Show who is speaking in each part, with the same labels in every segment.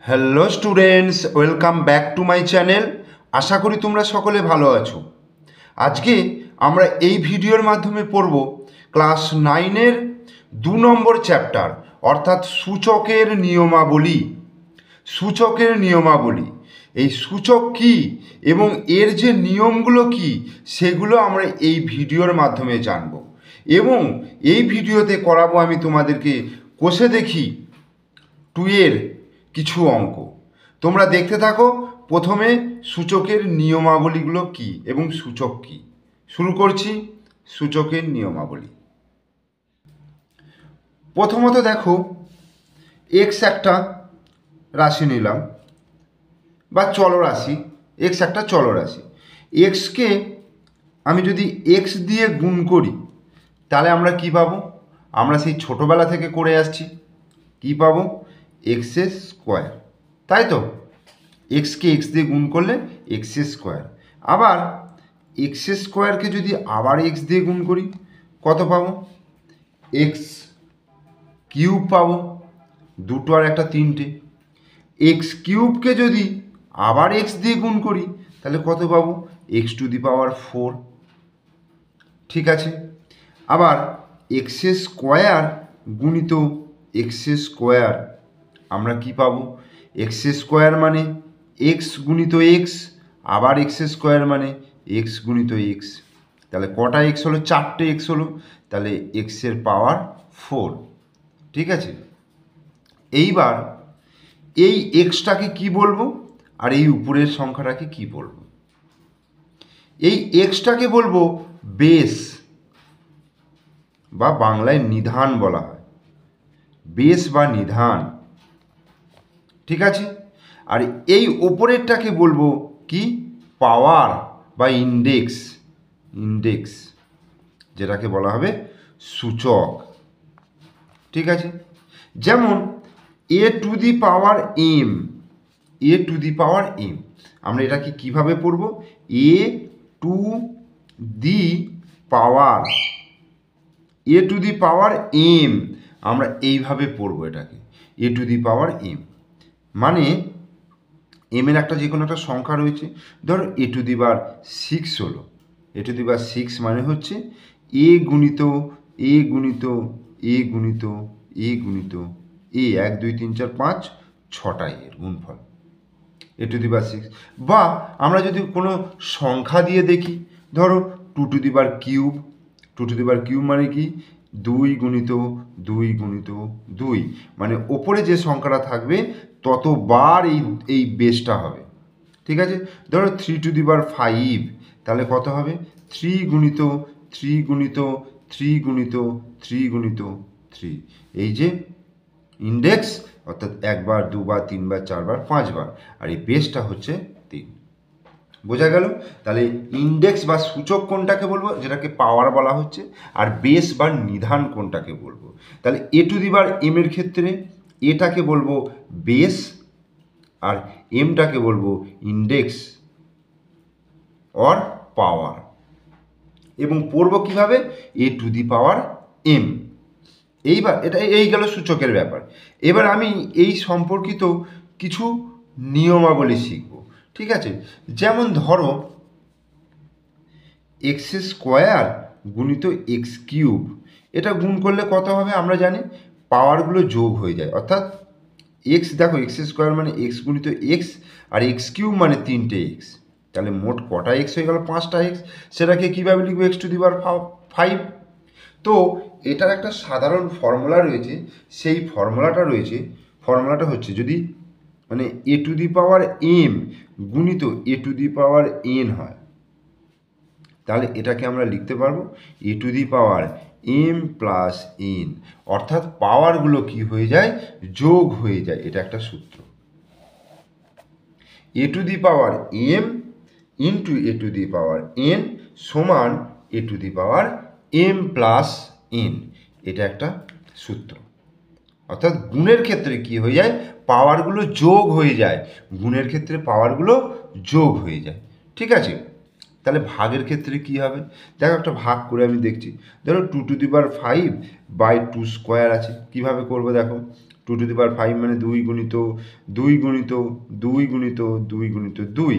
Speaker 1: Hello students, welcome back to my channel. আশা করি তোমরা সকলে ভালো আছো। আজকে আমরা এই ভিডিওর মাধ্যমে পড়ব ক্লাস 9-এর 2 নম্বর চ্যাপ্টার, অর্থাৎ সূচকের নিয়মাবলী। সূচকের নিয়মাবলী, এই সূচক কি এবং এর যে নিয়মগুলো কি সেগুলো আমরা এই ভিডিওর মাধ্যমে জানব। এবং এই ভিডিওতে করাবো আমি তোমাদেরকে কষে দেখি 2-এর কিছু অঙ্ক। তোমরা দেখতে থাকো। প্রথমে সূচকের নিয়মাবলীগুলো কি এবং সূচক কি শুরু করছি। সূচকের নিয়মাবলী, প্রথমত দেখো, এক্স একটা রাশি নিলাম বা চলরাশি। এক্স একটা চলরাশি। এক্সকে আমি যদি এক্স দিয়ে গুণ করি তাহলে আমরা কি পাবো? আমরা সেই ছোটোবেলা থেকে করে আসছি, কি পাবো? এক্স স্কোয়ার, তাই তো? এক্সকে এক্স দিয়ে গুণ করলে এক্স স্কোয়ার। আবার এক্স স্কোয়ারকে যদি আবার এক্স দিয়ে গুণ করি কত পাবো? এক্স কিউব পাবো। দুটো আর একটা তিনটে। এক্স কিউবকে যদি আবার এক্স দিয়ে গুণ করি তাহলে কত পাবো? এক্স টু দি পাওয়ার 4। ঠিক আছে। আবার এক্স স্কোয়ার গুণিত এক্স স্কোয়ার আমরা কি পাবো? এক্স স্কোয়ার মানে এক্স গুণিত এক্স, আবার এক্স স্কোয়ার মানে এক্স গুণিত এক্স। তাহলে কটা এক্স হলো? 4টে এক্স হলো। তাহলে এক্সের পাওয়ার 4। ঠিক আছে। এইবার এই এক্সটাকে কি বলবো আর এই উপরের সংখ্যাটাকে কি বলবো? এই এক্সটাকে বলবো বেস, বা বাংলায় নিধান বলা হয়। বেস বা নিধান। ঠিক আছে। আর এই ওপরেরটাকে বলবো কি? পাওয়ার বা ইন্ডেক্স। ইন্ডেক্স, যেটাকে বলা হবে সূচক। ঠিক আছে। যেমন A to the power M. A to the power M, আমরা এটাকে কিভাবে পড়ব? A to the power, A to the power M, আমরা এইভাবে পড়বো এটাকে। এ টু দি পাওয়ার এম মানে এমের একটা যে কোনো একটা সংখ্যা রয়েছে, ধরো এ টু দি পাওয়ার 6 হলো। এ টু দি পাওয়ার 6 মানে হচ্ছে এ গুণিত এ গুণিত এ গুণিত এ গুণিত এ, 1 2 3 4 5 6টাই এর গুণফল, এ টু দি পাওয়ার 6। বা আমরা যদি কোনো সংখ্যা দিয়ে দেখি, ধরো 2 to the power cube. 2 to the power cube মানে কি? 2 গুণিত 2 গুণিত 2, মানে ওপরে যে সংখ্যাটা থাকবে ততবার এই বেসটা হবে। ঠিক আছে। ধরো 3 টু দি পাওয়ার 5, তাহলে কত হবে? 3 গুণিত 3 গুণিত 3 গুণিত 3 গুণিত 3। এই যে ইন্ডেক্স, অর্থাৎ 1 বার 2 বার 3 বার 4 বার 5 বার, আর এই বেসটা হচ্ছে 3। বোঝা গেল? তাহলে ইন্ডেক্স বা সূচক কোনটাকে বলবো, যেটাকে পাওয়ার বলা হচ্ছে, আর বেস বা নিধান কোনটাকে বলবো। তাহলে A to the power M এর ক্ষেত্রে এটাকে বলবো বেস আর এমটাকে বলবো ইন্ডেক্স অর পাওয়ার। এবং পড়বো কিভাবে? এ টু দি পাওয়ার এম। এইবার এটা এই গেল সূচকের ব্যাপার। এবার আমি এই সম্পর্কিত কিছু নিয়মাবলী শিখব। ঠিক আছে। যেমন ধরো এক্স স্কোয়ার গুণিত এক্স কিউব, এটা গুণ করলে কত হবে আমরা জানি? পাওয়ারগুলো যোগ হয়ে যায়। অর্থাৎ এক্স, দেখো এক্স স্কোয়ার মানে এক্স গুণিত এক্স, আর এক্স কিউব মানে 3টে এক্স। তাহলে মোট কটা এক্স হয়ে গেল? 5টা এক্স। সেটাকে কীভাবে লিখবো? X to the power 5। তো এটার একটা সাধারণ ফর্মুলা রয়েছে। সেই ফর্মুলাটা হচ্ছে, যদি মানে এ টু দি পাওয়ার এম গুণিত এ টু দি পাওয়ার এন হয়, তাহলে এটাকে আমরা লিখতে পারবো A to the power M plus N. অর্থাৎ পাওয়ারগুলো কি হয়ে যায়? যোগ হয়ে যায়। এটা একটা সূত্র। A to the power M into A to the power N সমান A to the power M plus N. এটা একটা সূত্র। অর্থাৎ গুণের ক্ষেত্রে কি হয়ে যায়? পাওয়ারগুলো যোগ হয়ে যায়। গুণের ক্ষেত্রে পাওয়ারগুলো যোগ হয়ে যায়। ঠিক আছে। তাহলে ভাগের ক্ষেত্রে কি হবে? দেখো একটা ভাগ করে আমি দেখছি। ধরো 2 to the power 5 by 2 square আছে। কিভাবে করবো দেখো? 2 2^5 মানে 2 গুণিত 2 গুণিত 2 গুণিত 2 গুণিত 2,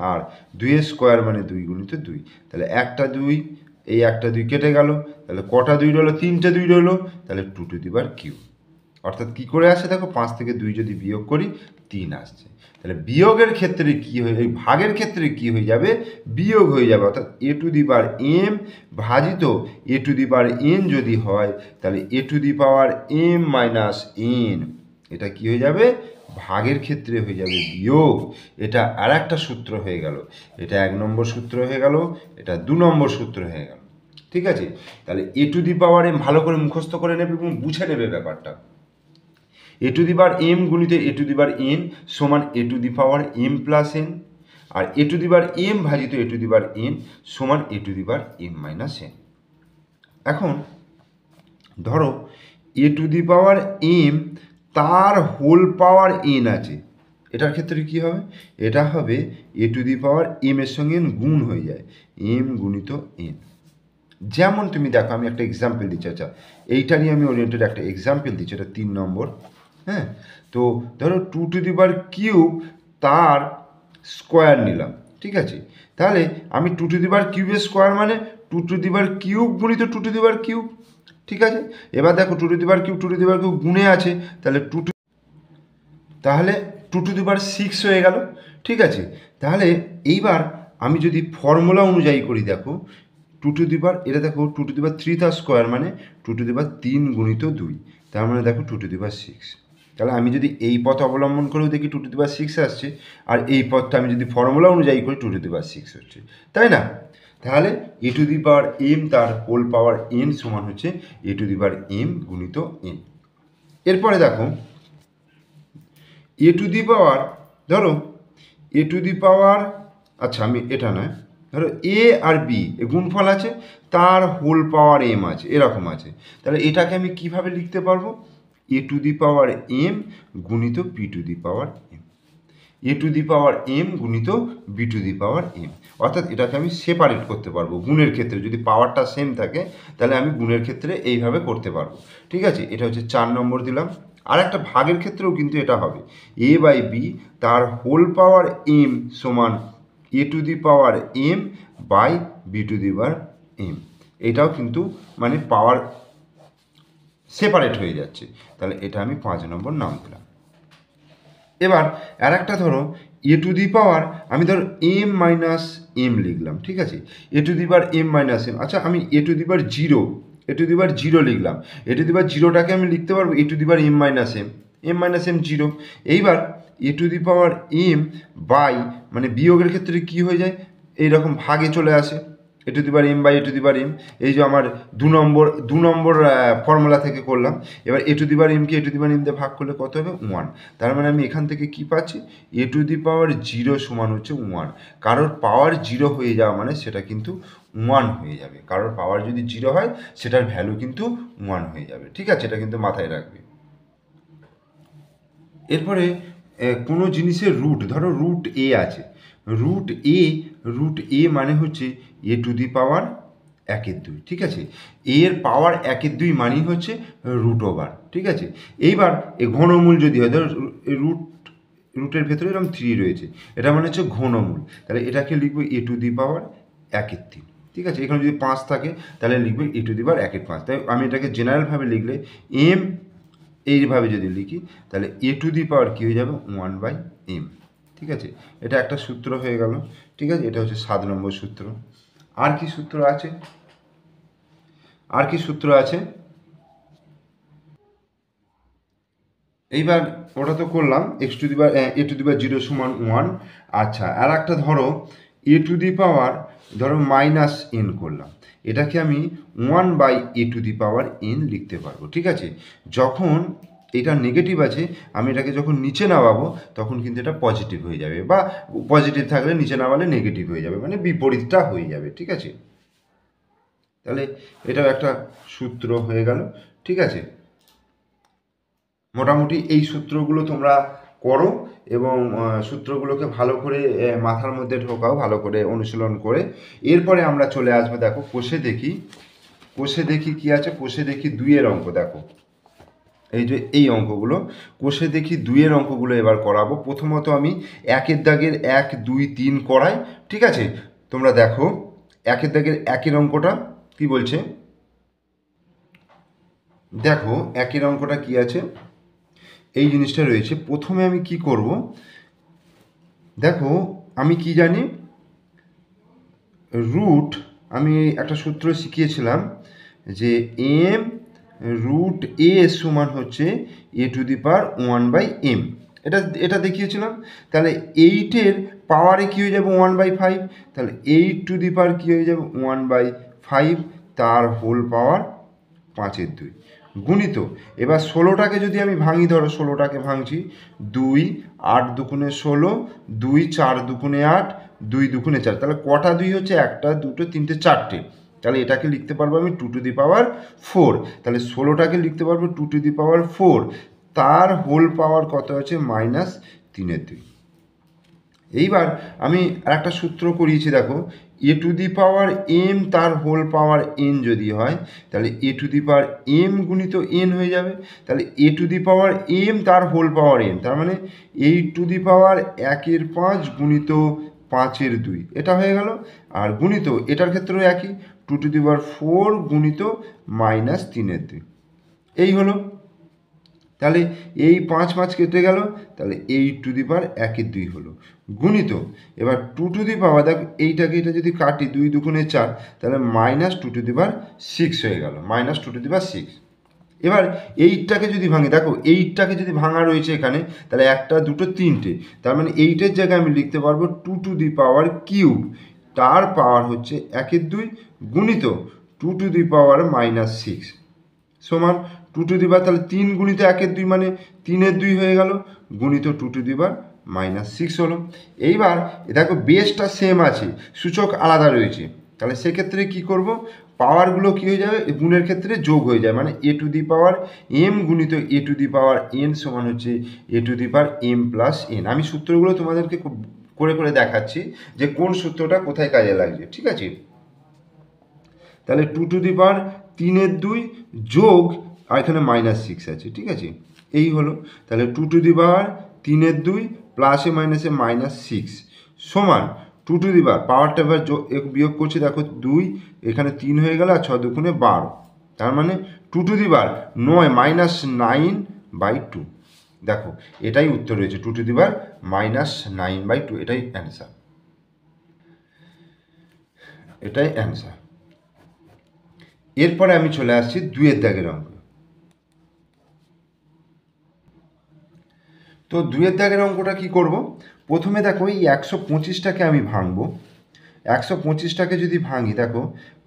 Speaker 1: আর 2 স্কোয়ার মানে 2 গুণিত 2। তাহলে একটা 2, এই একটা 2 কেটে গেল, তাহলে কটা 2 রইলো? 3টে 2 রইলো, তাহলে 2^3। অর্থাৎ কি করে আসে দেখো, 5 থেকে 2 যদি বিয়োগ করি 3 আসছে। তাহলে বিয়োগের ক্ষেত্রে কি হয়ে, এই ভাগের ক্ষেত্রে কি হয়ে যাবে? বিয়োগ হয়ে যাবে। অর্থাৎ a⁴m ভাজিত a⁴n যদি হয়, তাহলে a⁴m - n, এটা কি হয়ে যাবে? ভাগের ক্ষেত্রে হয়ে যাবে বিয়োগ। এটা আর একটা সূত্র হয়ে গেল। এটা 1 নম্বর সূত্র হয়ে গেল, এটা 2 নম্বর সূত্র হয়ে গেল। ঠিক আছে? তাহলে a⁴m ভালো করে মুখস্থ করে নেবে এবং বুঝে নেবে ব্যাপারটা। a⁴m গুণিত a⁴n সমান a⁴m প্লাস n, আর a⁴m ভাজিত a⁴n সমান a⁴m - n। এখন ধরো a⁴m তার হোল পাওয়ার n আছে, এটার ক্ষেত্রে কি হবে? এটা হবে a⁴m এর সঙ্গে n গুণ হয়ে যায়, m গুণিত n। যেমন তুমি দেখো, আমি একটা এক্সাম্পল দিচ্ছি। আচ্ছা, এইটারই আমি ওরিয়েন্টেড একটা এক্সাম্পল দিচ্ছি, এটা 3 নম্বর। হ্যাঁ, তো ধরো 2³ তার স্কোয়ার নিলাম। ঠিক আছে? তাহলে আমি 2³ এর স্কোয়ার মানে 2³ গুণিত 2³। ঠিক আছে? এবার দেখো 2³ গুণে আছে, তাহলে 2⁶ হয়ে গেল। ঠিক আছে? তাহলে এইবার আমি যদি ফর্মুলা অনুযায়ী করি, দেখো এটা দেখো 2⁵ তার স্কোয়ার মানে 2⁵ গুণিত 2, তার মানে দেখো 2⁶। তাহলে আমি যদি এই পথ অবলম্বন করেও দেখি 2⁵ আসছে, আর এই পথটা আমি যদি ফর্মুলা অনুযায়ী করি 2⁵ হচ্ছে, তাই না? তাহলে a⁴m তার হোল পাওয়ার n সমান হচ্ছে a⁴m গুণিত n। এরপরে দেখো ধরো আচ্ছা, আমি এটা নয়, ধরো a আর b গুণফল আছে, তার হোল পাওয়ার m আছে, এরকম আছে। তাহলে এটাকে আমি কিভাবে লিখতে পারবো? a⁴m গুণিত b⁴m, a⁴m গুণিত b⁴m। অর্থাৎ এটাকে আমি সেপারেট করতে পারবো গুণের ক্ষেত্রে। যদি পাওয়ারটা সেম থাকে তাহলে আমি গুণের ক্ষেত্রে এইভাবে করতে পারবো। ঠিক আছে? এটা হচ্ছে 4 নম্বর দিলাম। আর একটা ভাগের ক্ষেত্রেও কিন্তু এটা হবে, a/b তার হোল পাওয়ার m সমান a⁴m বাই b⁴m। এটাও কিন্তু মানে পাওয়ার সেপারেট হয়ে যাচ্ছে। তাহলে এটা আমি 5 নম্বর নাম দিলাম। এবার আর একটা ধরো আমি ধরো m - m লিখলাম। ঠিক আছে? a⁴m - m। আচ্ছা, আমি a⁴0 লিখলাম। a⁴0টাকে আমি লিখতে পারবো a⁴m - m, m - m 0। এইবার a⁴m বাই মানে বিয়োগের ক্ষেত্রে কি হয়ে যায়? এইরকম ভাগে চলে আসে a⁴m বাই a⁴m। এই যে আমার 2 নম্বর ফর্মুলা থেকে করলাম। এবার a⁴m কে a⁴m দিয়ে ভাগ করলে কত হবে? 1। তার মানে আমি এখান থেকে কি পাচ্ছি? a⁴0 সমান হচ্ছে 1। কারোর পাওয়ার 0 হয়ে যাওয়া মানে সেটা কিন্তু 1 হয়ে যাবে। কারোর পাওয়ার যদি 0 হয় সেটার ভ্যালু কিন্তু 1 হয়ে যাবে। ঠিক আছে? এটা কিন্তু মাথায় রাখবে। এরপরে কোনো জিনিসের রুট, ধরো রুট a আছে, রুট a মানে হচ্ছে a⁴1/2। ঠিক আছে? এর পাওয়ার 1/2 মানেই হচ্ছে √। ঠিক আছে? এইবার এই ঘনমূল যদি হয়, ধরো রুটের ভেতরে এরকম 3 রয়েছে, এটা মানে হচ্ছে ঘনমূল। তাহলে এটাকে লিখবো a⁴1/3। ঠিক আছে? এখানে যদি 5 থাকে তাহলে লিখবে a⁴1/5। তাই আমি এটাকে জেনারেলভাবে লিখলে m এইভাবে যদি লিখি তাহলে a⁴ কি হয়ে যাবে? 1/m। ঠিক আছে? এটা একটা সূত্র হয়ে গেল। ঠিক আছে? এটা হচ্ছে 7 নম্বর সূত্র। আর কি সূত্র আছে? এইবার ওটা তো করলাম, a⁴0 সমান 1। আচ্ছা, আর একটা ধরো ধরো -n করলাম, এটাকে আমি 1/a⁴n লিখতে পারবো। ঠিক আছে? যখন এটা নেগেটিভ আছে, আমি এটাকে যখন নিচে নামাবো তখন কিন্তু এটা পজিটিভ হয়ে যাবে, বা পজিটিভ থাকলে নিচে নামালে নেগেটিভ হয়ে যাবে, মানে বিপরীতটা হয়ে যাবে। ঠিক আছে? তাহলে এটাও একটা সূত্র হয়ে গেল। ঠিক আছে? মোটামুটি এই সূত্রগুলো তোমরা করো এবং সূত্রগুলোকে ভালো করে মাথার মধ্যে ঢোকাও, ভালো করে অনুশীলন করে। এরপরে আমরা চলে আসবো, দেখো কোষে দেখি কি আছে। কোষে দেখি 2 এর অঙ্ক। দেখো এই যে এই অঙ্কগুলো কষে দেখি 2-এর অঙ্কগুলো এবার করাবো। প্রথমত আমি 1-এর দাগের 1, 2, 3 করাই, ঠিক আছে? তোমরা দেখো 1-এর দাগের 1-এর অঙ্কটা কি বলছে, দেখো 1-এর অঙ্কটা কি আছে, এই জিনিসটা রয়েছে। প্রথমে আমি কি করব, দেখো আমি কি জানি, রুট, আমি একটা সূত্র শিখিয়েছিলাম যে এম রুট এ সমান হচ্ছে A to the power 1/m, এটা দেখিয়েছিলাম। তাহলে 8-এর পাওয়ারে কী হয়ে যাবে 1/5, তাহলে 8 টু দি পাওয়ার কী হয়ে যাবে 1/5, তার হোল পাওয়ার 5/2 গুণিত। এবার 16টাকে যদি আমি ভাঙি, ধরো 16টাকে ভাঙছি, 2 8 দুগুণে 16, 2 4 দুগুণে 8, 2 দুগুণে 4, তাহলে কটা 2 হচ্ছে, 1টা 2টো 3টে 4টে, তাহলে এটাকে লিখতে পারবো আমি 2 টু দি পাওয়ার 4। তাহলে 16টাকে লিখতে পারবো 2 টু দি পাওয়ার 4, তার হোল পাওয়ার কত আছে -3/2। এইবার আমি আরেকটা সূত্র করিয়েছি, দেখো এ টু দি পাওয়ার এম তার হোল পাওয়ার এন যদি হয়, তাহলে A to the power M গুণিত এন হয়ে যাবে। তাহলে A to the power M তার হোল পাওয়ার এন, তার মানে 8 টু দি পাওয়ার 1/5 গুণিত 5/2, এটা হয়ে গেল। আর গুণিত এটার ক্ষেত্রেও একই, 2 টু দি পাওয়ার 4 গুণিত -3/2, এই হলো। তাহলে এই 5 5 কেটে গেল, তাহলে 8 টু দি পাওয়ার 1/2 হলো গুণিত। এবার 2 টু দি পাওয়ার, দেখ এইটাকে এটা যদি কাটি, 2 দুগুণে 4, তাহলে -2 টু দি পাওয়ার 6 হয়ে গেল, -2 টু দি পাওয়ার 6। এবার 8টাকে যদি ভাঙি, দেখো 8টাকে যদি ভাঙা রয়েছে এখানে, তাহলে 1টা 2টো 3টে, তার মানে 8-এর জায়গায় আমি লিখতে পারবো 2 টু দি পাওয়ার কিউব, তার পাওয়ার হচ্ছে 1/2 গুণিত 2 টু দি পাওয়ার -6 সমান 2 টু দি পাওয়ার, তাহলে 3 গুণিত 1/2 মানে 3/2 হয়ে গেল, গুণিত 2 টু দি পাওয়ার -6 হলো। এইবার দেখো বেসটা সেম আছে, সূচক আলাদা রয়েছে, তাহলে সেক্ষেত্রে কি করব, পাওয়ারগুলো কী হয়ে যাবে, গুণের ক্ষেত্রে যোগ হয়ে যায়, মানে এ টু দি পাওয়ার এম গুণিত এ টু দি পাওয়ার এন সমান হচ্ছে A to the power M plus N. আমি সূত্রগুলো তোমাদেরকে করে করে দেখাচ্ছি যে কোন সূত্রটা কোথায় কাজে লাগছে, ঠিক আছে? তাহলে 2 টু দি পাওয়ার 3/2 যোগ, আর এখানে -6 আছে, ঠিক আছে, এই হলো। তাহলে 2 টু দি পাওয়ার 3/2 প্লাসে মাইনাসে -6 সমান 2 টু দি পাওয়ার, পাওয়ারটা এবার বিয়োগ করছি, দেখো 2 এখানে 3 হয়ে গেল, আর 6 দুগুণে 12, তার মানে 2 টু দি পাওয়ার 9 -9/2। দেখো এটাই উত্তর রয়েছে, 2 টু দি পাওয়ার -9/2, এটাই অ্যান্সার, এটাই অ্যান্সার। এরপরে আমি চলে আসছি 2-এর দাগের অঙ্ক। তো 2-এর দাগের অঙ্কটা কি করব, প্রথমে দেখো এই 125টাকে আমি ভাঙবো। 125টাকে যদি ভাঙি, দেখো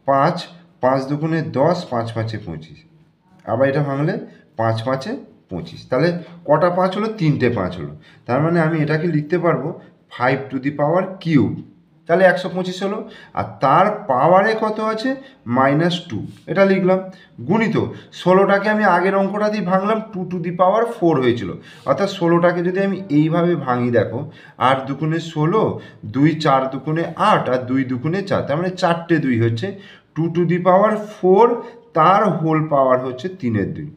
Speaker 1: 5 5 দুগুণে 10, 5 5 25, আবার এটা ভাঙলে 5 5 25, তাহলে কটা 5 হলো, 3টে 5 হলো, তার মানে আমি এটাকে লিখতে পারবো 5 টু দি পাওয়ার কিউব, তাহলে 125 হলো। আর তার পাওয়ারে কত আছে -2, এটা লিখলাম, গুণিত 16টাকে আমি আগের অঙ্কটা দিয়ে ভাঙলাম, 2 টু দি পাওয়ার 4 হয়েছিল, অর্থাৎ 16টাকে যদি আমি এইভাবে ভাঙি, দেখো 8 দুগুণে 16, 2 4 দুগুণে 8, আর 2 দুগুণে 4, তার মানে 4টে 2 হচ্ছে 2 টু দি পাওয়ার 4, তার হোল পাওয়ার হচ্ছে 3/2।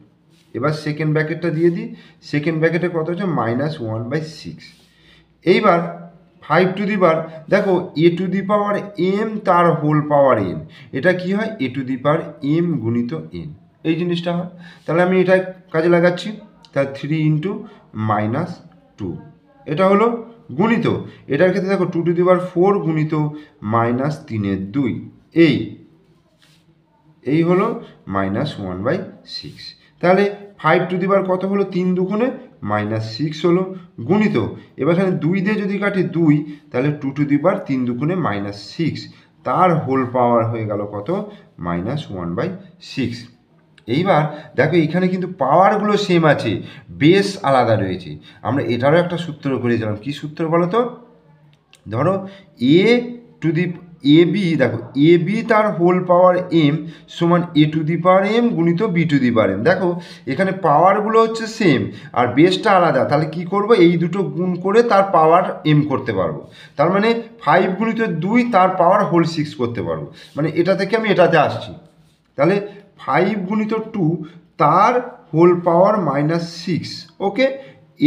Speaker 1: এবার সেকেন্ড ব্র্যাকেটটা দিয়ে দিই, সেকেন্ড ব্র্যাকেটে কত হচ্ছে -1/6। এইবার 5 টু দি পাওয়ার, দেখো এ টু দি পাওয়ার এম তার হোল পাওয়ার এন, এটা কি হয়, এ টু দি পাওয়ার এম গুণিত এন, এই জিনিসটা হয়। তাহলে আমি এটা কাজে লাগাচ্ছি, তাহলে 3 ইন্টু -2, এটা হলো গুণিত, এটার ক্ষেত্রে দেখো 2 টু দি পাওয়ার 4 গুণিত -3/2, এই হলো -1/6। তাহলে 5 টু দি পাওয়ার কত হলো, 3 দুগুণে -6 হলো, গুণিত, এবার এখানে 2 দিয়ে যদি কাটি 2, তাহলে 2 টু দি পাওয়ার 3 দুগুণে -6, তার হোল পাওয়ার হয়ে গেল কত, -1/6। এইবার দেখো এখানে কিন্তু পাওয়ারগুলো সেম আছে, বেস আলাদা রয়েছে। আমরা এটারও একটা সূত্র করেছিলাম, কি সূত্র বলো তো, ধরো এ টু দি এ বি, দেখো এ বি তার হোল পাওয়ার এম সমান A to the power M গুণিত B to the power M. দেখো এখানে পাওয়ারগুলো হচ্ছে সেম আর বেসটা আলাদা, তাহলে কি করব, এই দুটো গুণ করে তার পাওয়ার এম করতে পারবো, তার মানে 5 গুণিত 2 তার পাওয়ার হোল 6 করতে পারবো, মানে এটা থেকে আমি এটাতে আসছি। তাহলে 5 গুণিত 2 তার হোল পাওয়ার -6, ওকে,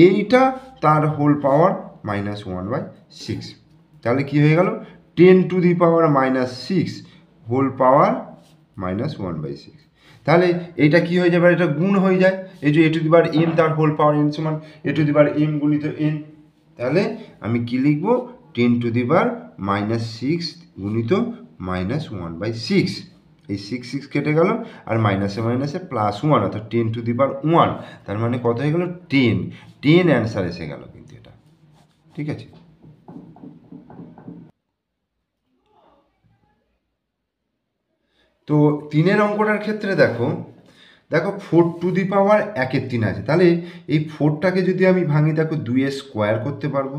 Speaker 1: এইটা তার হোল পাওয়ার -1/6, তাহলে কি হয়ে গেল 10⁻⁻6 হোল পাওয়ার -1/6। তাহলে এইটা কি হয়ে যাবে, এটা গুণ হয়ে যায়, এই যে a⁻n তার হোল পাওয়ার n সমান a⁻m গুণিত n, তাহলে আমি কি লিখব 10⁻⁻6 গুণিত -1/6, এই 6 কেটে গেল আর মাইনাসে মাইনাসে +1 অর্থাৎ 10⁻1, তার মানে কত হয়ে গেল 10 অ্যান্সার এসে গেল কিন্তু এটা, ঠিক আছে। তো 3 অঙ্কটার ক্ষেত্রে দেখো 4⁻1 আছে, তাহলে এই 4টাকে যদি আমি ভাঙি দেখো 2 করতে পারবো,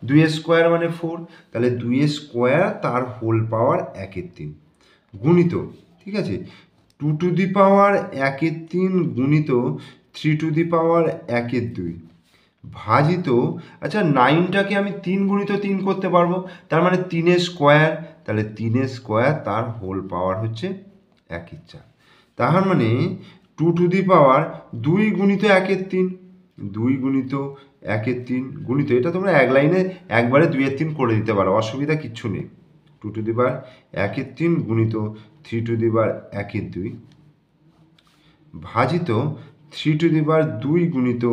Speaker 1: 2 মানে 4, তাহলে 2 তার হোল পাওয়ার 1/3 গুণিত, ঠিক আছে, 2⁻1 গুণিত 3⁻1 ভাজিত, আচ্ছা 9টাকে আমি 3 গুণিত 3 করতে পারবো, তার মানে 3 তাহলে 3 তার হোল পাওয়ার হচ্ছে 1/4, তার মানে 2 গুণিত 1/3, 2 গুণিত 1/3 গুণিত, এটা তোমরা এক লাইনে একবারে 2/3 করে দিতে পারো, অসুবিধা কিচ্ছু নেই, 2⁻1 গুণিত 3⁻1 ভাজিত 3⁻2 গুণিত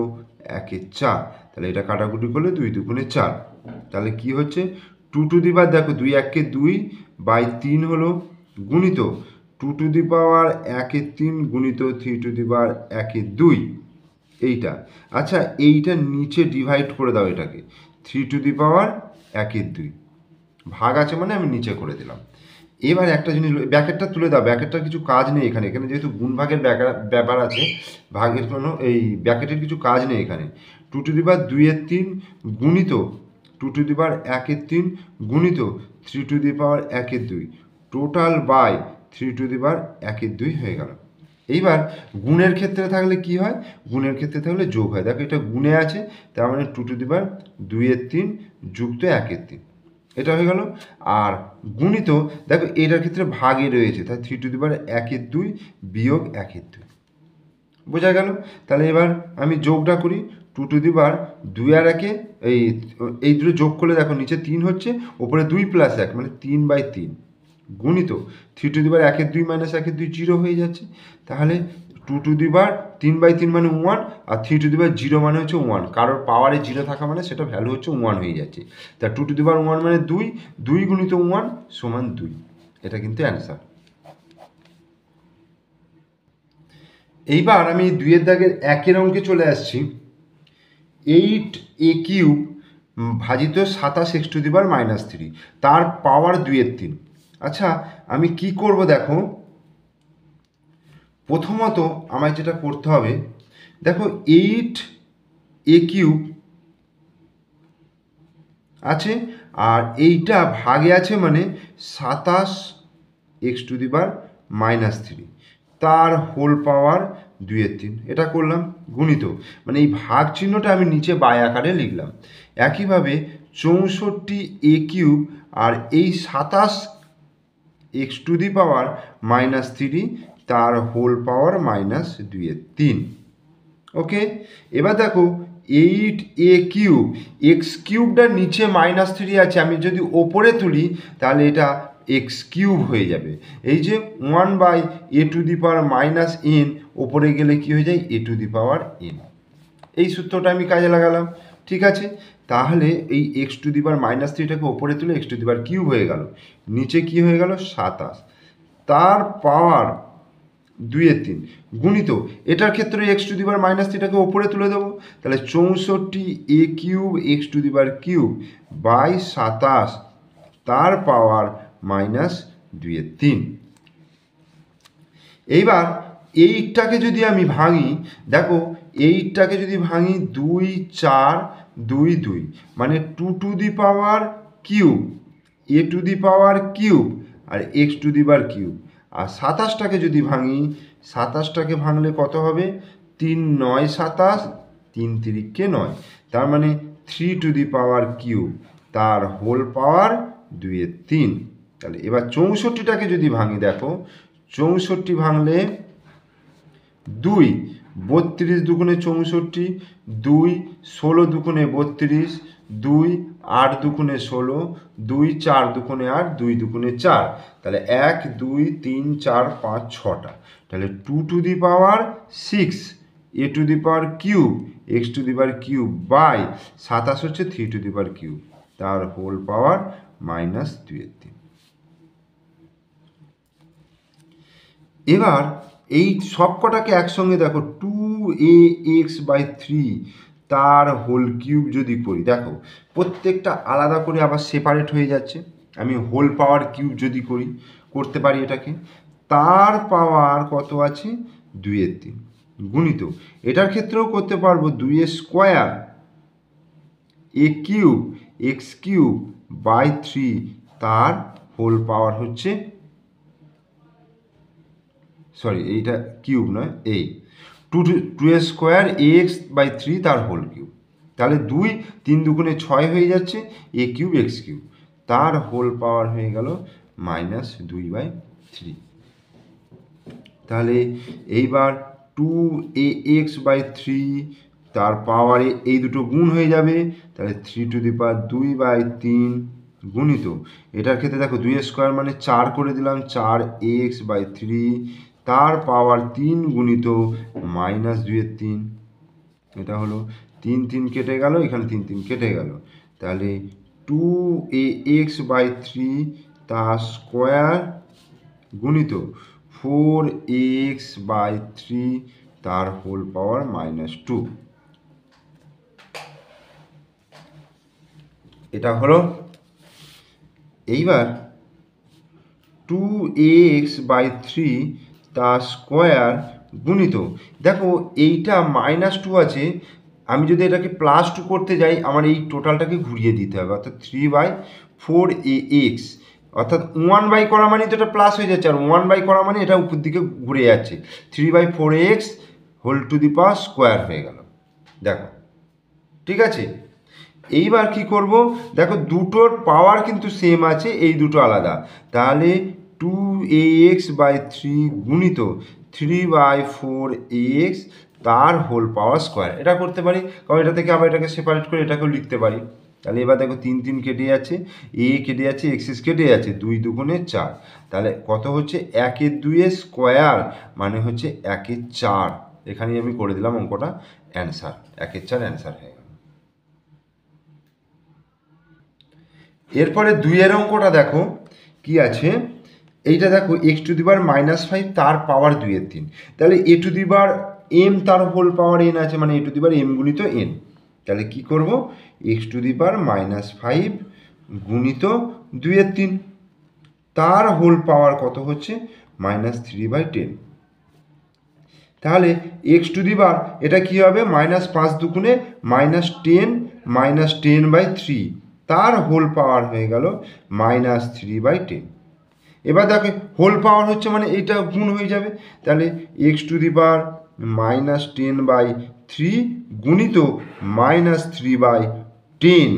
Speaker 1: 1/4, তাহলে এটা কাটাকুটি করলে 2 2 4, তাহলে কি হচ্ছে 2 দেখো 2 1 2/3 হলো গুণিত 2⁻1 গুণিত 3⁻2 এইটা, আচ্ছা এইটা নিচে ডিভাইড করে দাও, এটাকে 3⁻2 ভাগ আছে মানে আমি নিচে করে দিলাম। এবার একটা জিনিস ব্যাকেটটা তুলে দাও, ব্যাকেটটার কিছু কাজ নেই এখানে, এখানে যেহেতু গুণ ভাগের ব্যাপার আছে, ভাগের কোনো এই ব্যাকেটের কিছু কাজ নেই এখানে। 2⁻2 গুণিত 2⁻1 গুণিত 3⁻1 টোটাল বাই 3⁻1 হয়ে গেল। এইবার গুণের ক্ষেত্রে থাকলে কি হয়, গুণের ক্ষেত্রে থাকলে যোগ হয়, দেখো এটা গুণে আছে, তার মানে 2⁻2 যুক্ত 1/3, এটা হয়ে গেল। আর গুণিত দেখো এটার ক্ষেত্রে ভাগে রয়েছে, তাই 3⁻1 বিয়োগ 1/2 বোঝা গেল। তাহলে এবার আমি যোগটা করি, 2 আর 1 এই দুটো যোগ করলে দেখো নিচে 3 হচ্ছে, ওপরে 2 + 1 মানে 3/3 গুণিত 3⁻1 -1 0 হয়ে যাচ্ছে, তাহলে 3/3 মানে 1 আর 3⁻0 মানে হচ্ছে 1, কারোর পাওয়ারে 0 থাকা মানে সেটা ভ্যালু হচ্ছে 1 হয়ে যাচ্ছে, তা 2⁻1 মানে 2, 2 গুণিত 1 সমান 2, এটা কিন্তু অ্যান্সার। এইবার আমি 2 দাগের 1 অঙ্কে চলে আসছি, 8a³ ভাজিত 27x⁻³ তার পাওয়ার 2/3। আচ্ছা আমি কি করব দেখো, প্রথমত আমায় যেটা করতে হবে দেখো 8a³ আছে আর এইটা ভাগে আছে মানে 27x⁻³ তার হোল পাওয়ার 2/3, এটা করলাম গুণিত, মানে এই ভাগ চিহ্নটা আমি নিচে বাই আকারে লিখলাম। একইভাবে 64a³ আর এই 27x⁻³ তার হোল পাওয়ার -2/3, ওকে। এবার দেখো 8a³ x³ নিচে -3 আছে, আমি যদি ওপরে তুলি তাহলে এটা x³ হয়ে যাবে, এই যে 1/a⁻n ওপরে গেলে কি হয়ে যায় a⁻n, এই সূত্রটা আমি কাজে লাগালাম, ঠিক আছে। তাহলে এই x⁻³ ওপরে তুলে x³ হয়ে গেল, নিচে কি হয়ে গেল 27 তার পাওয়ার 2/3 গুণিত, এটার ক্ষেত্রে x⁻³ ওপরে তুলে দেবো, তাহলে 64a³ x³ বাই 27 তার পাওয়ার -2/3। এইবার 8টাকে যদি আমি ভাঙি দেখো, 8টাকে যদি ভাঙি 2 4 2 2 মানে 2⁻³ a⁻³ আর x⁻³ আর 27টাকে যদি ভাঙি, 27টাকে ভাঙলে কত হবে 3 9 27 3 3 9, তার মানে 3⁻³ তার হোল পাওয়ার 2/3। তাহলে এবার 64টাকে যদি ভাঙি দেখো, 64 ভাঙলে 2 32 দুগুণে 64, 2 16 দুগুণে 32, 2 8 দুগুণে 16, 2 4 দুগুণে 8, 2 দুগুণে 4, তাহলে 1 2 3 4 5 6টা, তাহলে 2 to the power 6 a to the power cube x to the power cube by 27 হচ্ছে 3 টু দি পাওয়ার কিউব, তার হোল পাওয়ার -2/3। এবার এই সব কটাকে একসঙ্গে দেখো 2ax/3 তার হোল কিউব যদি করি, দেখো প্রত্যেকটা আলাদা করে আবার সেপারেট হয়ে যাচ্ছে। আমি হোল পাওয়ার কিউব যদি করি, করতে পারি এটাকে, তার পাওয়ার কত আছে 2/3 গুণিত, এটার ক্ষেত্রেও করতে পারবো 2a² a কিউব x³/3 তার হোল পাওয়ার হচ্ছে, সরি এইটা কিউব নয়, এই 2a² ax/3 তার হোল কিউব, তাহলে 2 3 দুগুণে 6 হয়ে যাচ্ছে a³ x³ তার হোল পাওয়ার হয়ে গেল -2/3। তাহলে এইবার 2ax/3 তার পাওয়ারে এই দুটো গুণ হয়ে যাবে, তাহলে 3 টু দি পাওয়ার 2/3 গুণিত, এটার ক্ষেত্রে দেখো 2a² মানে 4 করে দিলাম, 4ax/3 তার পাওয়ার 3 গুণিত -2/3, এটা হলো 3 3 কেটে গেল, এখানে 3 3 কেটে গেল, তাহলে 2ax/3 তার স্কোয়ার গুণিত 4ax/3 তার হোল পাওয়ার -2, এটা হলো। এইবার 2ax/3 তার স্কোয়ার গুণিত, দেখো এইটা -2 আছে, আমি যদি এটাকে +2 করতে যাই আমার এই টোটালটাকে ঘুরিয়ে দিতে হবে, অর্থাৎ 3/4ax, অর্থাৎ 1 করা মানে তো এটা প্লাস হয়ে যাচ্ছে, আর 1 করা মানে এটা উপর দিকে ঘুরে যাচ্ছে, 3/4ax whole to the power square হয়ে গেল। দেখো ঠিক আছে, এইবার কি করব, দেখো দুটোর পাওয়ার কিন্তু সেম আছে, এই দুটো আলাদা, তাহলে 2ax/3 গুণিত 3/4ax তার হোল পাওয়ার স্কোয়ার, এটা করতে পারি, কারণ এটা থেকে আবার এটাকে সেপারেট করে এটাকেও লিখতে পারি। তাহলে এবার দেখো 3 3 কেটে যাচ্ছে, a কেটে যাচ্ছে, এক্সিস কেটে যাচ্ছে, 2 দুগুণে 4, তাহলে কত হচ্ছে 1/2 স্কোয়ার মানে হচ্ছে 1/4, এখানেই আমি করে দিলাম অঙ্কটা অ্যান্সার, 1/4 অ্যান্সার হয়ে গেল। এরপরে 2 অঙ্কটা দেখো কি আছে, এইটা দেখো x⁻⁻5 তার পাওয়ার 2/3, তাহলে a⁻m তার হোল পাওয়ার n আছে, মানে a⁻m গুণিত n, তাহলে কি করব x⁻⁻5 গুণিত 2/3 তার হোল পাওয়ার কত হচ্ছে -3/10, তাহলে x⁻, এটা কি হবে -5 দুগুণে -10 -10/3 তার হোল পাওয়ার হয়ে গেল -3/10। এবার দেখো হোল পাওয়ার হচ্ছে মানে এইটা গুণ হয়ে যাবে, তাহলে x⁻10/3 গুণিত -3/10,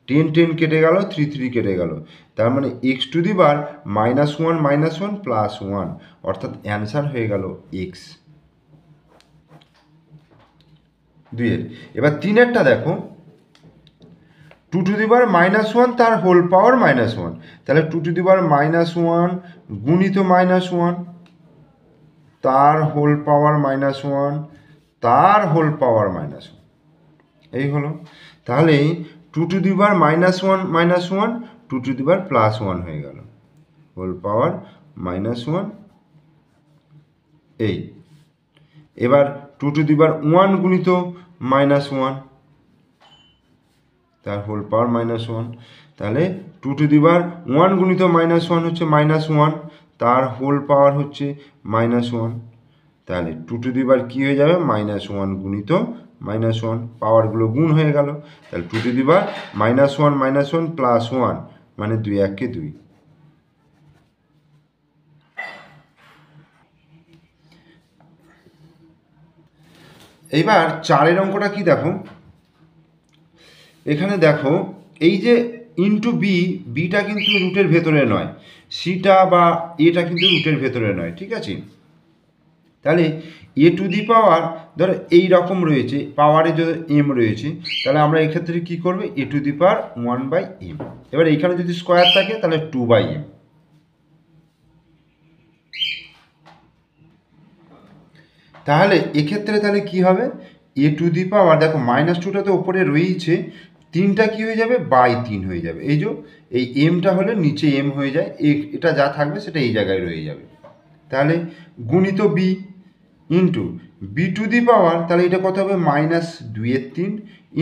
Speaker 1: 10 10 কেটে গেল, 3 3 কেটে গেল, তার মানে x⁻1 -1 প্লাস 1, অর্থাৎ অ্যান্সার হয়ে গেল x 2 এবার 3 দেখো 2⁻⁻1 তার হোল পাওয়ার -1, তাহলে 2⁻⁻1 গুণিত -1 তার হোল পাওয়ার -1 তার হোল পাওয়ার -1, এই হলো, তাহলে 2⁻⁻1 2⁻+1 হয়ে গেল, হোল পাওয়ার -1 এই। এবার 2⁻1 গুণিত -1 তার হোল পাওয়ার -1, তাহলে 2⁻1 গুণিত -1 হচ্ছে -1 তার হোল পাওয়ার হচ্ছে -1, তাহলে 2 কি হয়ে যাবে -1 গুণিত -1, পাওয়ারগুলো গুণ হয়ে গেল, তাহলে 2⁻−1 প্লাস 1 মানে 2 1 2। এইবার 4 অঙ্কটা কি দেখো, এখানে দেখো এই যে ইন্টু বিটা কিন্তু রুটের ভেতরে নয়, সিটা বা এটা কিন্তু রুটের ভেতরে নয়, ঠিক আছে, তাহলে a টু দি পাওয়ার ধরো এই রকম রয়েছে, পাওয়ারে যদি এম রয়েছে, তাহলে আমরা এক্ষেত্রে কী করবো, এ টু দি পাওয়ার 1/m। এবার এইখানে যদি স্কোয়ার থাকে তাহলে 2/m। তাহলে এক্ষেত্রে তাহলে কি হবে, এ টু দি পাওয়ার, দেখো -2টা তো ওপরে রয়েছে, 3টা কি হয়ে যাবে, /3 হয়ে যাবে। এই যে এই এমটা হলে নিচে এম হয়ে যায়, এটা যা থাকবে সেটা এই জায়গায় রয়ে যাবে। তাহলে গুণিত B into B to the power, তাহলে এটা কত হবে, -2/3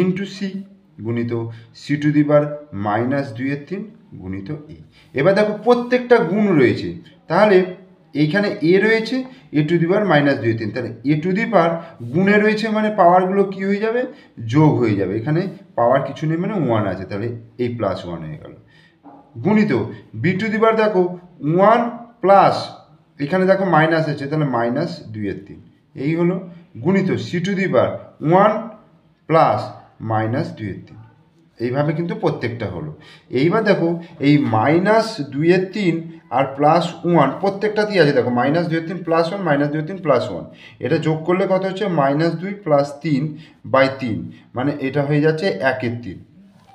Speaker 1: ইন্টু সি গুণিত সি টু দি পাওয়ার -2/3 গুণিত এ। এবার দেখো প্রত্যেকটা গুণ রয়েছে, তাহলে এইখানে এ রয়েছে, এ টু দি পাওয়ার -2/3, তাহলে এ টু দি পাওয়ার গুণে রয়েছে মানে পাওয়ারগুলো কি হয়ে যাবে, যোগ হয়ে যাবে। এখানে পাওয়ার কিছু নেই মানে 1 আছে, তাহলে এই +1 হয়ে গেল। গুণিত বি টু দি পাওয়ার, দেখো 1 প্লাস এখানে দেখো মাইনাস আছে, তাহলে -2/3 এই হলো, গুণিত C to the power 1 plus -2/3। এইভাবে কিন্তু প্রত্যেকটা হলো। এইবার দেখো এই -2/3 আর +1 প্রত্যেকটাতেই আছে, দেখো -2/3 +1 -2/3 +1, এটা যোগ করলে কত হচ্ছে, -2 + 3/3, মানে এটা হয়ে যাচ্ছে 1/3।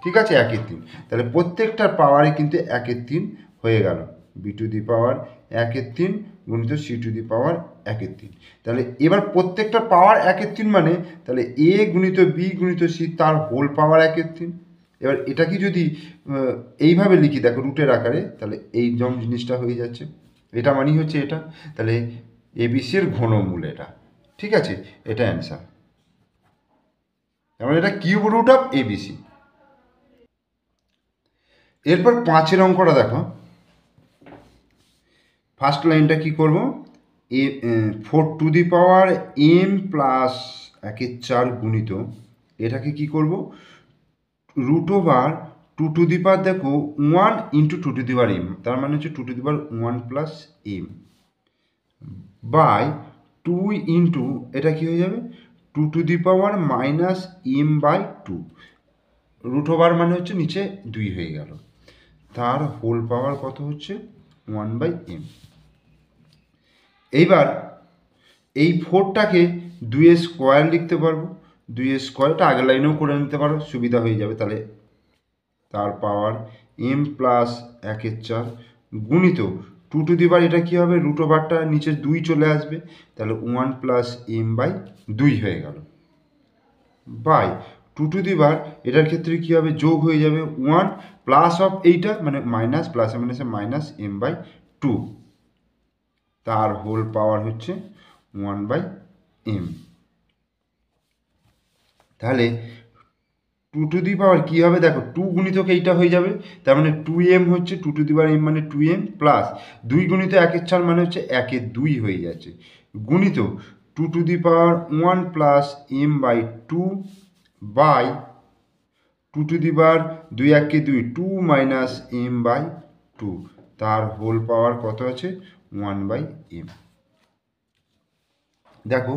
Speaker 1: ঠিক আছে, 1/3। তাহলে প্রত্যেকটার পাওয়ারে কিন্তু 1/3 হয়ে গেল। বি টু দি পাওয়ার 1/3 গুণিত সি টু দি পাওয়ার 1/3। তাহলে এবার প্রত্যেকটা পাওয়ার 1/3 মানে তাহলে এ গুণিত বি গুণিত সি তার হোল পাওয়ার 1/3। এবার এটা কি যদি এইভাবে লিখি, দেখো রুটের আকারে, তাহলে এই যেমন জিনিসটা হয়ে যাচ্ছে, এটা মানেই হচ্ছে এটা, তাহলে এবিসির ঘনমূল এটা। ঠিক আছে, এটা অ্যান্সার। তার মানে এটা কিউব রুট অফ এবিসি। এরপর 5 অঙ্কটা দেখো, ফার্স্ট লাইনটা কি করব, 4 two the power m plus 1/4 গুণিত, এটাকে কি করব, √2 টু দি পাওয়ার, দেখো 1 into 2 to the power m, তার মানে হচ্ছে 2 to the power 1 plus m by 2 into, এটা কি হয়ে যাবে, 2 টু দি পাওয়ার -m/2, √2 মানে হচ্ছে নিচে 2 হয়ে গেল, তার হোল পাওয়ার কত হচ্ছে 1/m। এইবার এই 4টাকে 2 স্কোয়ার লিখতে পারবো, 2 স্কোয়ারটা আগের লাইনেও করে নিতে পারো, সুবিধা হয়ে যাবে। তাহলে তার পাওয়ার m প্লাস 1/4 গুণিত 2 টু দি পাওয়ার, এটা কী হবে, √2টা নিচে 2 চলে আসবে, তাহলে 1 প্লাস m/2 হয়ে গেল, বাই 2 টু দি পাওয়ার, এটার ক্ষেত্রে কী হবে, যোগ হয়ে যাবে 1 প্লাস অফ এইটা মানে মাইনাস, প্লাস মাইনাসে -m/2, তার হোল পাওয়ার হচ্ছে 1/m। তাহলে 2 টু দি পাওয়ার কী হবে, দেখো 2 গুণিতকে এইটা হয়ে যাবে, তার মানে 2m হচ্ছে 2 টু দি পাওয়ার m মানে 2m প্লাস 2 গুণিত 1/4 মানে হচ্ছে 1/2 হয়ে যাচ্ছে, গুণিত 2 to the power 1 plus m/2 by 2 to the power 2 1 2, 2 minus m/2, তার হোল পাওয়ার কত আছে 1/m। দেখো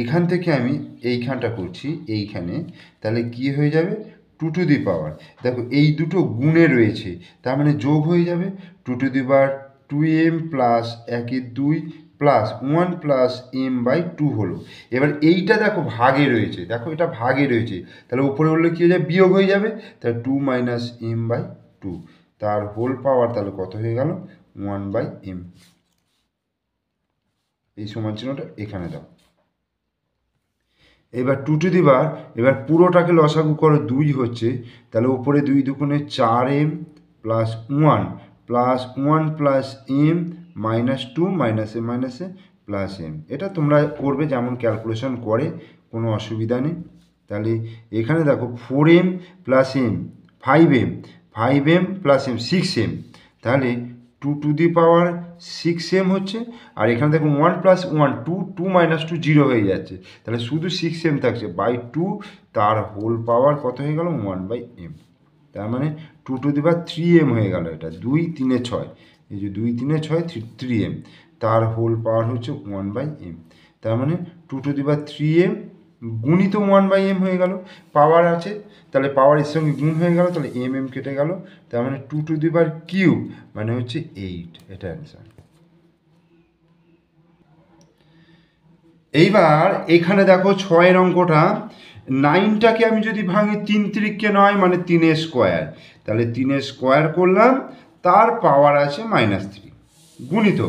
Speaker 1: এখান থেকে আমি এইখানটা করছি, এইখানে তাহলে কি হয়ে যাবে, 2 টু দি পাওয়ার, দেখো এই দুটো গুণে রয়েছে, তার মানে যোগ হয়ে যাবে, 2 to the power 2m plus 1/2 plus 1 plus m/2 হলো। এবার এইটা দেখো ভাগে রয়েছে, দেখো এটা ভাগে রয়েছে, তাহলে উপরে উঠলে কী হয়ে যাবে, বিয়োগ হয়ে যাবে, তাহলে 2 মাইনাস m/2, তার হোল পাওয়ার তাহলে কত হয়ে গেল 1/m। এই সমান চিহ্নটা এখানে দাও। এবার 2 টু দি পাওয়ার, এবার পুরোটাকে লসাগু করো, 2 হচ্ছে, তাহলে উপরে 2 দুগুণে 4m plus 1 plus 1 plus m -2 মাইনাসে মাইনাসে প্লাস m। এটা তোমরা করবে যেমন ক্যালকুলেশন করে, কোনো অসুবিধা নেই। তাহলে এখানে দেখো 4m plus m 5m, 5m plus m 6m, তাহলে 2 টু দি পাওয়ার 6m হচ্ছে, আর এখানে দেখো 1 প্লাস 1 2, 2 মাইনাস 2 0 হয়ে যাচ্ছে, তাহলে শুধু 6m থাকছে বাই 2, তার হোল পাওয়ার কত হয়ে গেল 1/m। তার মানে 2 টু দি পাওয়ার 3m হয়ে গেল, এটা 2 3 6, এই যে 2 3 6 3m, তার হোল পাওয়ার হচ্ছে 1/m। তার মানে 2 টু দি পাওয়ার 3m গুণিত 1/m হয়ে গেল, পাওয়ার আছে তাহলে পাওয়ারের সঙ্গে গুণ হয়ে গেল, তাহলে m কেটে গেল, তার মানে 2 টু দি পাওয়ার কিউব মানে হচ্ছে 8, এটা অ্যান্সার। এইবার এখানে দেখো 6 অঙ্কটা, 9টাকে আমি যদি ভাঙি 3 3কে 9 মানে 3 স্কোয়ার, তাহলে 3 স্কোয়ার করলাম, তার পাওয়ার আছে -3 গুণিত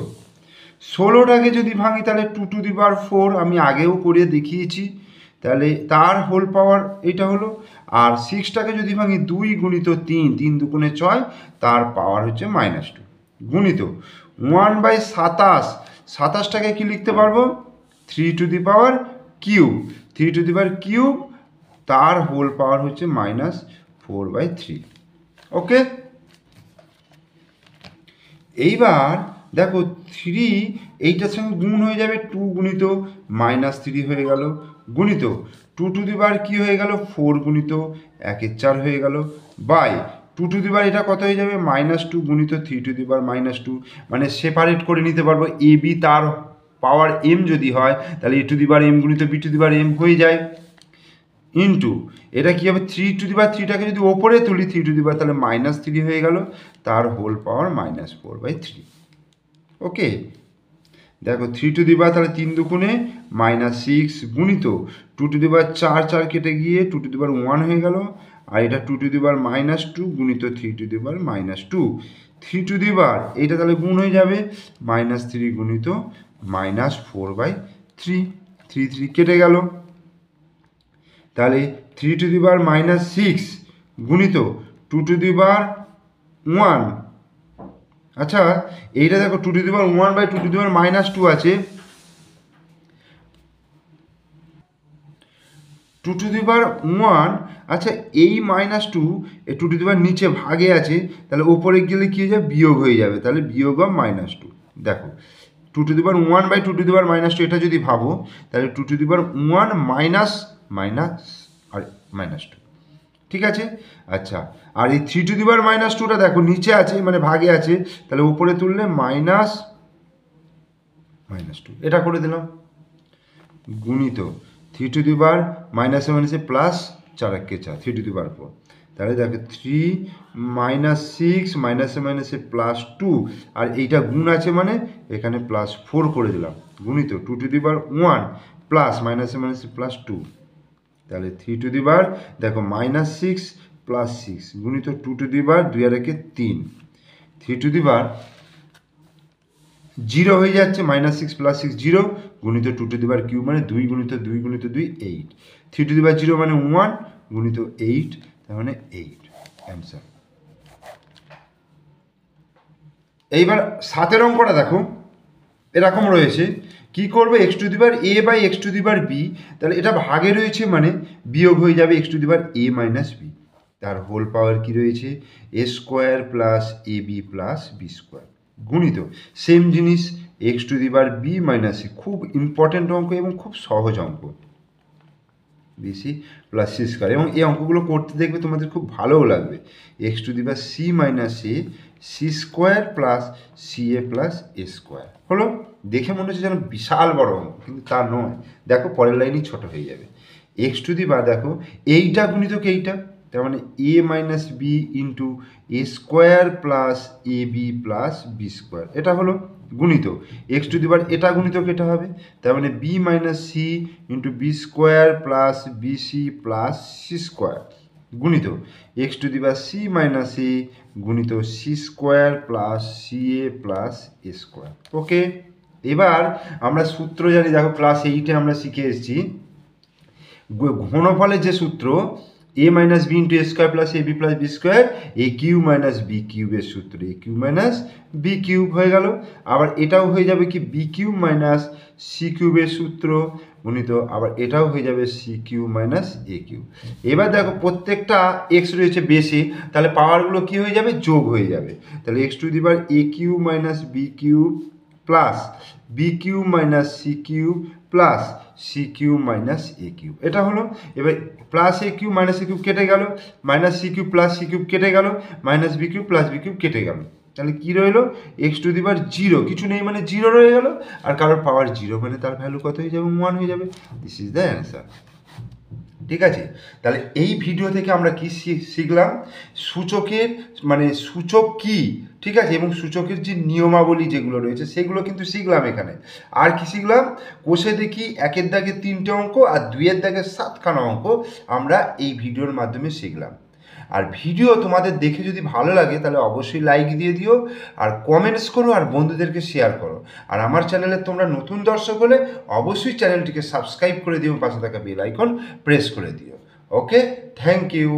Speaker 1: 16টাকে যদি ভাঙি তাহলে 2 টু দি পাওয়ার 4, আমি আগেও করে দেখিয়েছি, তাহলে তার হোল পাওয়ার এটা হলো। আর 6টাকে যদি ভাঙি 2 গুণিত 3, 3 দুগুণে 6, তার পাওয়ার হচ্ছে -2 গুণিত 1/27, 27টাকে কি লিখতে পারবো 3 to the power cube, 3 to the power cube, তার হোল পাওয়ার হচ্ছে -4/3। ওকে, এইবার দেখো 3 এইটার সঙ্গে গুণ হয়ে যাবে, 2 গুণিত -3 হয়ে গেল, গুণিত 2 টু দি পাওয়ার কি হয়ে গেল 4 গুণিত 1/4 হয়ে গেল, বাই 2 টু দি পাওয়ার এটা কত হয়ে যাবে -2 গুণিত 3 টু দি পাওয়ার -2, মানে সেপারেট করে নিতে পারবো, এ বি তার পাওয়ার m যদি হয় তাহলে A to the power m গুণিত B to the power m হয়ে যায়, ইন্টু এটা কী হবে 3 টু দি পাওয়ার 3টাকে যদি ওপরে তুলি 3 টু দি পাওয়ার তাহলে -3 হয়ে গেল, তার হোল পাওয়ার -4/3। ওকে, দেখো 3 টু দি পাওয়ার তাহলে 3 দুগুণে -6 গুণিত 2 টু দি পাওয়ার 4, 4 কেটে গিয়ে 2 টু দি পাওয়ার 1 হয়ে গেল, আর এটা 2 টু দি পাওয়ার -2 গুণিত 3 to the power -2, 3 to the পাওয়ার এইটা তাহলে গুণ হয়ে যাবে -3 গুণিত -4/3, 3 3 কেটে গেল, তাহলে 3 টু দি পাওয়ার -6 গুণিত 2 টু দি পাওয়ার 1, আচ্ছা এইটা দেখো 2 to the power 1/2 two the power -2 আছে, 2 টু দি পাওয়ার 1, আচ্ছা এই -2 এই 2 টু দি পাওয়ার নিচে ভাগে আছে, তাহলে ওপরে গেলে কী হয়ে যাবে বিয়োগ হয়ে যাবে, তাহলে বিয়োগ অফ -2, দেখো 2 to the power 1/2 two the power -2 এটা যদি ভাবো তাহলে 2 টু দি পাওয়ার 1 মাইনাস আর -2, ঠিক আছে। আচ্ছা আর এই 3 টু দি পাওয়ার -2টা দেখো নিচে আছে মানে ভাগে আছে, তাহলে উপরে তুললে -2 এটা করে দিলাম, গুণিত 3 to the power -A plus 4 একে 4, 3 টু দি পাওয়ার 4, তাহলে দেখো 3 -6 -এ +2, আর এইটা গুণ আছে মানে এখানে +4 করে দিলাম, গুণিত 2 টু দি পাওয়ার 1 প্লাস -এ +2, তাহলে 3 টু দি পাওয়ার দেখো -6 + 6 গুণিত 2 টু দি পাওয়ার 2 আর একে 3, 3 টু দি পাওয়ার 0 হয়ে যাচ্ছে, -6 + 6 0 গুণিত 2 টু দি পাওয়ার কিউব মানে 2 গুণিত 2 গুণিত 2 8, 3 টু দি পাওয়ার 0 মানে 1 গুণিত 8, তার মানে 8 অ্যান্সার। এইবার 7 অঙ্কটা দেখো এরকম রয়েছে, কি করবে x to the power a by x to the power b, তাহলে এটা ভাগে রয়েছে মানে বিয়োগ হয়ে যাবে x to the power a minus b, তার হোল পাওয়ার কি রয়েছে a square plus ab plus b square, গুণিত সেম জিনিস x to the power b minus c, খুব ইম্পর্টেন্ট অঙ্ক এবং খুব সহজ অঙ্ক, bc প্লাস c স্কোয়ার, এবং এই অঙ্কগুলো করতে দেখবে তোমাদের খুব ভালোও লাগবে, x to the power c minus a c square plus ca plus a square হলো। দেখে মনে হচ্ছে যেন বিশাল বড় অঙ্ক, কিন্তু তা নয়, দেখো পরের লাইনই ছোট হয়ে যাবে, x টু দি পাওয়ার দেখো এইটা গুণিত এইটা, তার মানে a minus b into A square plus A B plus B square, এটা হলো গুণিত এক্স টু দি পাওয়ার এটা গুণিত কেটে হবে, তার মানে B minus C into B square plus BC plus C square, গুণিত X to the power C minus A গুণিত C square plus C A plus A square. Okay, এবার আমরা সূত্র জানি, দেখো ক্লাস 8-এ আমরা শিখে এসেছি ঘনফলের যে সূত্র a minus B into A square plus A B plus B square, A cube minus B কিউবের সূত্র A cube minus B cube হয়ে গেল, আবার এটাও হয়ে যাবে কি বি কিউব মাইনাস সি কিউবের সূত্র গুণিত, আবার এটাও হয়ে যাবে C cube minus A cube. এবার দেখো প্রত্যেকটা এক্স রয়েছে বেশি, তাহলে পাওয়ারগুলো কি হয়ে যাবে যোগ হয়ে যাবে, তাহলে X to the power A cube minus B cube plus B cube minus C cube plus C cube minus A cube, এটা হলো। এবার plus A cube minus A cube কেটে গেল, minus C cube plus C cube কেটে গেল, minus B cube plus B cube কেটে গেল, তাহলে কী রইলো এক্স টু দি পাওয়ার 0, কিছু নেই মানে 0 রয়ে গেল, আর কারোর পাওয়ার 0 মানে তার ভ্যালু কত হয়ে যাবে 1 হয়ে যাবে। This is the answer. ঠিক আছে, তাহলে এই ভিডিও থেকে আমরা কি শিখলাম, সূচকের মানে সূচক কি, ঠিক আছে, এবং সূচকের যে নিয়মাবলী যেগুলো রয়েছে সেগুলো কিন্তু শিখলাম এখানে। আর কি শিখলাম, কোষে দেখি 1-এর দাগে 3টে অঙ্ক আর 2-এর দাগে 7খানা অঙ্ক আমরা এই ভিডিওর মাধ্যমে শিখলাম। আর ভিডিও তোমাদের দেখে যদি ভালো লাগে তাহলে অবশ্যই লাইক দিয়ে দিও, আর কমেন্টস করো, আর বন্ধুদেরকে শেয়ার করো। আর আমার চ্যানেলে তোমরা নতুন দর্শক হলে অবশ্যই চ্যানেলটিকে সাবস্ক্রাইব করে দিও, পাশে থাকা বেল আইকন প্রেস করে দিও। ওকে, থ্যাংক ইউ।